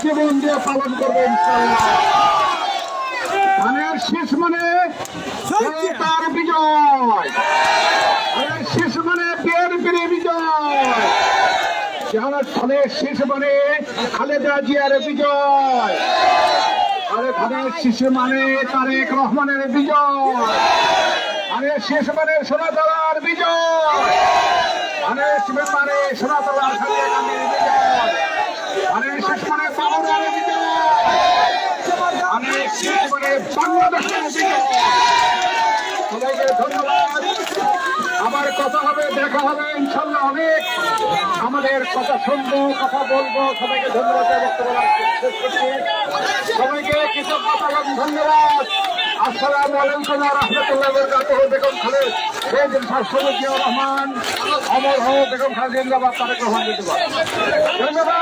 জীবন দিয়ে পালন করবে ইনশাআল্লাহ। ধানের শীষ মানে তার বিজয়, ধানের শীষ মানে বিএনপির বিজয়, ধানের শীষ মানে খালেদা জিয়ার বিজয়, আরে ধানের শীষ মানে তারেক রহমানের বিজয়, ধানের শীষ মানে সোনাতলার বিজয়, ধানের শীষ মানে সোনাতলার সাথে বিজয়, ধানের শীষ মানে বাবুরার বিজয়, ধানের শীষ মানে বাংলাদেশের বিজয়। সবাইকে ধন্যবাদ। আবার কথা হবে, দেখা হবে ইনশাল্লাহ। অনেক আমাদের কথা শুনবো, কথা বলবো। সবাইকে ধন্যবাদ। সবাইকে কৃতজ্ঞতা এবং ধন্যবাদ। আসসালামু আলাইকুম ওয়া রাহমাতুল্লাহি ওয়া বারাকাতুহু। বেগম খালেদা জিয়া রহমান অমর হোক, বেগম খালেদা জিন্দাবাদ, তারেক রহমান জিন্দাবাদ। ধন্যবাদ।